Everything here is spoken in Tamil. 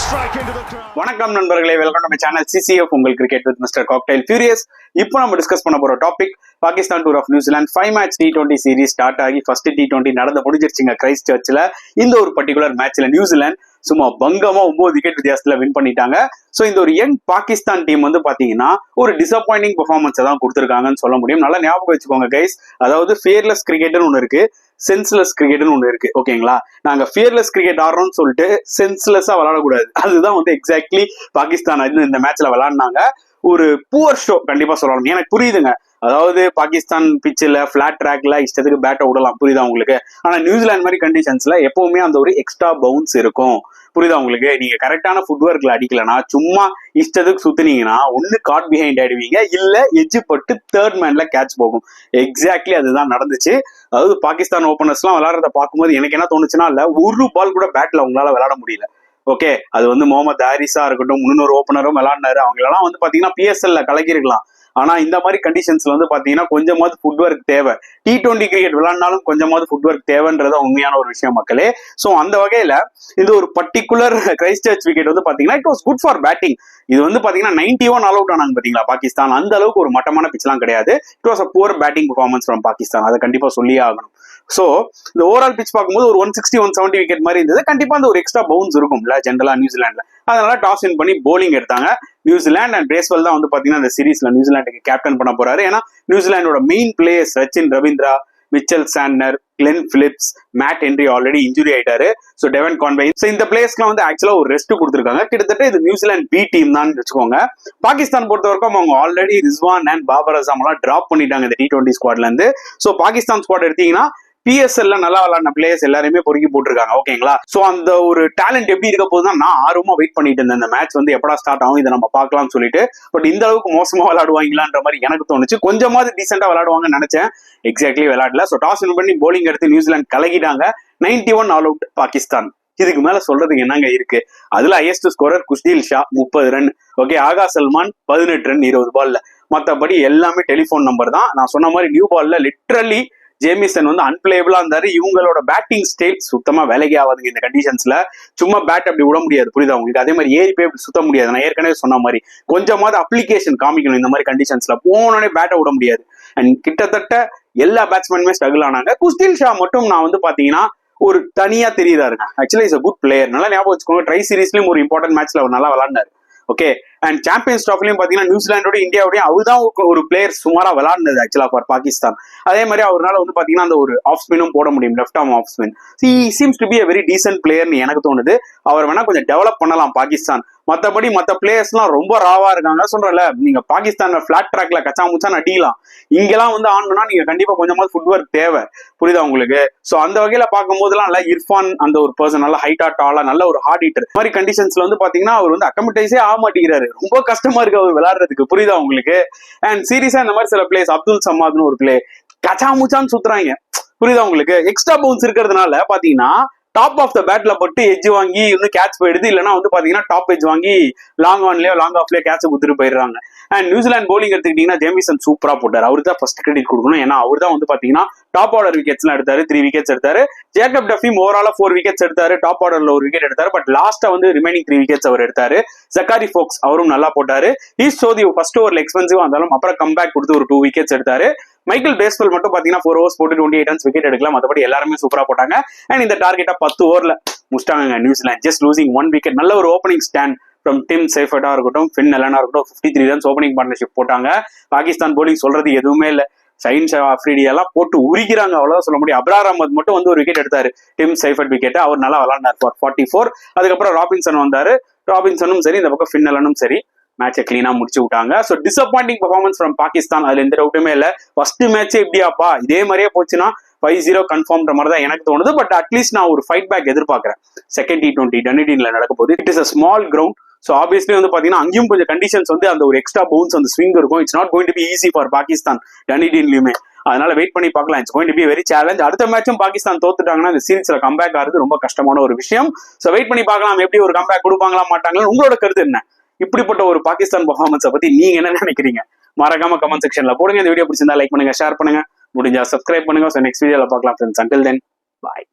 வணக்கம் நண்பர்களே, welcome to my channel CCF உங்கள் cricket with mister cocktail furious. இப்போ நம்ம டிஸ்கஸ் பண்ண போற டாபிக் பாகிஸ்தான் டூர் ஆஃப் நியூசிலாந்து 5 மேட்ச் T20 சீரிஸ் ஸ்டார்ட் ஆகி ஃபர்ஸ்ட் T20 நடந்து முடிஞ்சிருச்சுங்க கிரைஸ்ட் சர்ச்ல. இந்த ஒரு பர்டிகுலர் மேட்ச்ல நியூசிலாந்து சும்மா பங்கமா 9 விக்கெட் வித்தியாசத்துல வின் பண்ணிட்டாங்க. சோ இந்த ஒரு யங் பாகிஸ்தான் டீம் வந்து பாத்தீங்கன்னா ஒரு டிசப்பாயிண்டிங் பெர்ஃபார்மன்ஸ் தான் கொடுத்துருக்காங்கன்னு சொல்ல முடியும். நல்லா ஞாபகம் வச்சுக்கோங்க கைஸ், அதாவது ஃபியர்லெஸ் கிரிக்கெட்னு ஒன்று இருக்கு, சென்ஸ்லெஸ் கிரிக்கெட்னு ஒன்று இருக்கு. ஓகேங்களா, நாங்க ஃபியர்லெஸ் கிரிக்கெட் ஆடுறோம்னு சொல்லிட்டு சென்ஸ்லெஸ்ஸா விளையாடக்கூடாது. அதுதான் வந்து எக்ஸாக்ட்லி பாகிஸ்தான் இந்த மேட்ச்ல விளையாடினாங்க. ஒரு புவர் ஷோ கண்டிப்பா சொல்லணும். எனக்கு புரியுதுங்க, அதாவது பாகிஸ்தான் பிச்சில் பிளாட் ட்ராக்ல இஷ்டத்துக்கு பேட்டை விடலாம், புரியுதா உங்களுக்கு. ஆனா நியூசிலாந்து மாதிரி கண்டிஷன்ஸ்ல எப்பவுமே அந்த ஒரு எக்ஸ்ட்ரா பவுன்ஸ் இருக்கும், புரியுதா உங்களுக்கு. நீங்க கரெக்டான ஃபுட் ஒர்க்ல அடிக்கலனா சும்மா இஷ்டத்துக்கு சுத்தினீங்கன்னா ஒன்னு காட் பிஹைண்ட் ஆயிடுவீங்க, இல்ல எஜ்ஜு பட்டு தேர்ட் மேன்ல கேட்ச் போகும். எக்ஸாக்ட்லி அதுதான் நடந்துச்சு. அதாவது பாகிஸ்தான் ஓபனர்ஸ் எல்லாம் விளையாடுறத பார்க்கும்போது எனக்கு என்ன தோணுச்சுன்னா, இல்ல ஒரு பால் கூட பேட்ல அவங்களால விளையாட முடியல. ஓகே, அது வந்து முகமது ஹாரிஸா இருக்கட்டும், முன்னொரு ஓப்பனரும் விளையாடினாரு. அவங்க எல்லாம் வந்து பாத்தீங்கன்னா PSL கலக்கிருக்கலாம். ஆனா இந்த மாதிரி கண்டிஷன்ஸ்ல வந்து பாத்தீங்கன்னா கொஞ்சமாவது ஃபுட் ஒர்க் தேவை. T20 கிரிக்கெட் விளையாடினாலும் கொஞ்சமாவது ஃபுட் ஒர்க் தேவைன்றத உண்மையான ஒரு விஷயம் மக்களே. சோ அந்த வகையில இந்த ஒரு பர்டிகுலர் கிரைஸ்ட் சர்ச் விக்கெட் வந்து பாத்தீங்கன்னா it was good for batting. இது வந்து பாத்தீங்கன்னா 91 ஆல் அவுட் ஆனாங்க பாத்தீங்களா பாகிஸ்தான். அந்த அளவுக்கு ஒரு மட்டமான பிச் எல்லாம் கிடையாது. It was a poor batting performance from Pakistan, அதை கண்டிப்பா சொல்லியே ஆகணும். சோ இந்த ஓவரால் பிச் பார்க்கும்போது ஒரு 160 170 விக்கெட் மாதிரி இருந்தது. கண்டிப்பா அந்த ஒரு எக்ஸ்ட்ரா பவுன்ஸ் இருக்கும்ல ஜென்ரலா நியூசிலாந்துல. அதனால டாஸ் வின் பண்ணி போலிங் எடுத்தாங்க நியூசிலாந்து. அண்ட் பிரேஸ்வெல் தான் வந்து பாத்தீங்கன்னா இந்த சீரீஸ்ல நியூசிலாந்துக்கு கேப்டன் பண்ண போறாரு. ஏன்னா நியூசிலாண்டோட main players Sachin Ravindra, Mitchell Santner, Glenn Phillips, Matt Henry already injury ஆயிட்டாரு. சோ டெவன் கான்வே, சோ இந்த பிளேயர்ஸ்க்குலாம் வந்து ஆக்சுவலா ஒரு ரெஸ்ட் கொடுத்துருக்காங்க. கிட்டத்தட்ட இது நியூசிலாந்து பி டீம் தான் வச்சுக்கோங்க. பாகிஸ்தான் பொறுத்த வரைக்கும் அவங்க ஆல்ரெடி ரிஸ்வான் அண்ட் பாபர் அசாம் எல்லாம் டிராப் பண்ணிட்டாங்க இந்த T20 ஸ்குவாட்ல இருந்து. சோ பாகிஸ்தான் ஸ்குவாட் எடுத்தீங்கன்னா PSL நல்லா விளையாடின பிளேயர்ஸ் எல்லாருமே பொறுக்கி போட்டிருக்காங்க. ஓகேங்களா, சோ அந்த ஒரு டேலண்ட் எப்படி இருக்க போதுதான் நான் ஆர்வமா வெயிட் பண்ணிட்டு இருந்தேன். இந்த மேட்ச் வந்து எப்படா ஸ்டார்ட் ஆகும், இதை நம்ம பார்க்கலாம்னு சொல்லிட்டு. பட் இந்த அளவுக்கு மோசமா விளையாடுவாங்களான்ற மாதிரி எனக்கு தோணுச்சு. கொஞ்சமாவது டீசெண்டா விளையாடுவாங்கன்னு நினைச்சேன். எக்ஸாக்ட்லி விளையாடல. சோ டாஸ் வின் பண்ணி போலிங் எடுத்து நியூசிலாந்து கலக்கிட்டாங்க. 91 ஆல் அவுட் பாகிஸ்தான். இதுக்கு மேல சொல்றதுக்கு என்னங்க இருக்கு. அதுல highest scorer Khushdil Shah 30 run. Okay, Agha Salman 18 run 20 பால்ல. மத்தபடி எல்லாமே டெலிபோன் நம்பர் தான். நான் சொன்ன மாதிரி நியூ பால்ல லிட்டரலி ஜேமிசன் வந்து அன்பிளேபிளா இருந்தாரு. இவங்களோட பேட்டிங் ஸ்டைல் சுத்தமா வேலைக்கு ஆகாதுங்க இந்த கண்டிஷன்ஸ்ல. சும்மா பேட் அப்படி விட முடியாது, புரியுதா உங்களுக்கு. அதே மாதிரி ஏறி போய் அப்படி சுத்த முடியாது. நான் ஏற்கனவே சொன்ன மாதிரி கொஞ்சமாவது அப்ளிகேஷன் காமிக்கணும் இந்த மாதிரி கண்டிஷன்ஸ்ல. போனோடனே பேட்டை விட முடியாது. அண்ட் கிட்டத்தட்ட எல்லா பேட்ஸ்மேனுமே ஸ்ட்ரகிள் ஆனாங்க. குஷ்தீல் ஷா மட்டும் நான் வந்து பாத்தீங்கன்னா ஒரு தனியா தெரியுதாருங்க. Actually is a good player. நல்லா ஞாபகம் வச்சுக்கோங்க, ட்ரை சீரீஸ்லயும் ஒரு இம்பார்ட்டன்ட் மேட்ச்ல அவர் நல்லா விளையாடினாரு. ஓகே, அண்ட் சாம்பியன்ஸ் ட்ராஃபிலையும் பாத்தீங்கன்னா நியூசிலாண்டோட இந்தியாவோடய அவர் தான் ஒரு பிளேயர் சுமாரா விளையாடுனது ஆக்சுவலா ஃபார் பாகிஸ்தான். அதே மாதிரி அவரால் வந்து பாத்தீங்கன்னா அந்த ஒரு ஆஃப் ஸ்பினும் போட முடியும், left arm off spin. He seems to be a very decent பிளேயர்னு எனக்கு தோணுது. அவர் வேணா கொஞ்சம் டெவலப் பண்ணலாம் பாகிஸ்தான். மத்தபடி மத்த பிளேயர்ஸ் எல்லாம் ரொம்ப ராவா இருக்காங்க. சொல்றல, நீங்க பாகிஸ்தான்ல பிளாட் ட்ராக்ல கச்சா முச்சான்னு அடிக்கலாம். இங்கெல்லாம் வந்து ஆடணும்னா நீங்க கண்டிப்பா கொஞ்சமாவது ஃபுட் ஒர்க் தேவை, புரியுதா உங்களுக்கு. சோ அந்த வகையில பார்க்கும் போதெல்லாம் இல்ல இர்ஃபான் அந்த ஒரு பர்சன் நல்ல ஹைட்டா டாலா நல்ல ஒரு ஹார்ட் ஹீட்டர் மாதிரி கண்டிஷன்ஸ்ல வந்து பாத்தீங்கன்னா அவர் வந்து அக்கமடைஸே ஆக மாட்டேங்கிறாரு. ரொம்ப கஷ்டமா இருக்கு அவர் விளையாடுறதுக்கு, புரியுதா உங்களுக்கு. அண்ட் சீரியஸா இந்த மாதிரி சில பிளேயர்ஸ், அப்துல் சமாத்னு ஒரு பிளே கச்சா முச்சான்னு சுத்துறாங்க, புரியுதா உங்களுக்கு. எக்ஸ்ட்ரா பவுன்ஸ் இருக்கிறதுனால பாத்தீங்கன்னா டாப் ஆஃப் த பேட்ல பட்டு எஜ் வாங்கி வந்து கேட்ச் போயிடுது. இல்லைன்னா வந்து பாத்தீங்கன்னா டாப் எஜ் வாங்கி லாங் ஆன்லயோ லாங் ஆஃப்லயோ கேட்ச் குடுத்துட்டு போயிடுறாங்க. அண்ட் நியூசிலாந்து போலிங் எடுத்துக்கிட்டீங்கன்னா ஜேமிசன் சூப்பரா போட்டார். அவருக்கு தான் ஃபர்ஸ்ட் கிரெடிட் கொடுக்கணும். ஏன்னா அவர் தான் வந்து பாத்தீங்கன்னா டாப் ஆர்டர் விக்கெட்ஸ் எல்லாம் எடுத்தாரு. 3 விக்கெட்ஸ் எடுத்தாரு. ஜேக்கப் டஃபீம் ஓவராலா 4 விக்கெட்ஸ் எடுத்தாரு. டாப் ஆர்டர்ல ஒரு விக்கெட் எடுத்தாரு. பட் லாஸ்டா வந்து ரிமைனிங் 3 விக்கெட்ஸ் அவர் எடுத்தாரு. ஜக்காரி ஃபோக்ஸ் அவரும் நல்லா போட்டாரு. ஈஸ் சோதி ஃபர்ஸ்ட் ஓவர்ல எக்ஸ்பென்சிவா இருந்தாலும் அப்புறம் கம்பேக் கொடுத்து ஒரு 2 விக்கெட்ஸ் எடுத்தாரு. மைக்கேல் பிரேஸ்வெல் மட்டும் பாத்தீங்கன்னா 4 overs போட்டு 28 runs விக்கெட் எடுக்கலாம். மற்றபடி எல்லாருமே சூப்பரா போட்டாங்க. அண்ட் இந்த டார்கெட்டா 10 ஓவர்ல முடிச்சிட்டாங்க நியூசிலாந்து. Just losing 1 wicket. நல்ல ஒரு ஓப்பனிங் ஸ்டாண்ட் ஃப்ரம் டிம் சேஃபர்டா இருக்கட்டும், ஃபின் எலனா இருக்கட்டும். 53 runs ஓப்பனிங் பார்ட்னர்ஷிப் போட்டாங்க. பாகிஸ்தான் போலிங் சொல்றது எதுவுமே இல்லை. ஷைன் ஷா அஃப்ரிடி எல்லாம் போட்டு உரிக்கிறாங்க, அவ்வளவுதான் சொல்ல முடியும். அப்ரார் அஹமத் மட்டும் வந்து ஒரு விக்கெட் எடுத்தாரு, டிம் சைஃபர்ட் விக்கெட். அவர் நல்லா விளையாடினார் ஃபார் 44. அதுக்கப்புறம் ராபின்சன் வந்தாரு. ராபின்சனும் சரி, இந்த பக்கம் ஃபின் எலனும் சரி மேட்சை கிளீனா முடிச்சு விட்டாங்க. So disappointing performance from Pakistan, அதுல எந்த டவுட்டுமே இல்ல. ஃபர்ஸ்ட் மேட்ச் எப்படியாப்பா இதே மாதிரியே போச்சுன்னா 5-0 கன்ஃபார்ம்ன்ற மாதிரி தான் எனக்கு தோணுது. பட் அட்லீஸ்ட் நான் ஒரு ஃபைட் பேக் எதிர்பார்க்கிறேன். செகண்ட் T20 டன்னிடீன்ல நடக்க போகுது. It is a small ground. So obviously வந்து பாத்தீங்கன்னா அங்கேயும் கொஞ்சம் கண்டிஷன்ஸ் வந்து அந்த ஒரு எக்ஸ்ட்ரா பவுன்ஸ் அந்த ஸ்விங் இருக்கும். It's not going to be easy for Pakistan டன்னிடீன்லயுமே. அதனால வெயிட் பண்ணி பார்க்கலாம். It's going to be very challenge. அடுத்த மேட்சும் பாகிஸ்தான் தோத்துட்டாங்கன்னா இந்த சீரீஸ்ல கம்பேக் ஆகிறது ரொம்ப கஷ்டமான ஒரு விஷயம். ஸோ வெயிட் பண்ணி பார்க்கலாம் எப்படி ஒரு கம்பேக் கொடுப்பாங்களா மாட்டாங்களா. உங்களோட கருத்து என்ன? இப்படிப்பட்ட ஒரு பாகிஸ்தான் பெர்ஃபார்மன்ஸை பத்தி நீங்க என்ன நினைக்கிறீங்க? மறக்காம கமெண்ட் செக்ஷன்ல போடுங்க. இந்த வீடியோ பிடிச்சிருந்தா லைக் பண்ணுங்க, ஷேர் பண்ணுங்க, முடிஞ்சா சப்ஸ்கிரைப் பண்ணுங்க. ஸோ நெக்ஸ்ட் வீடியோல பார்க்கலாம் ஃப்ரெண்ட்ஸ். அன்டில் தென் பாய்.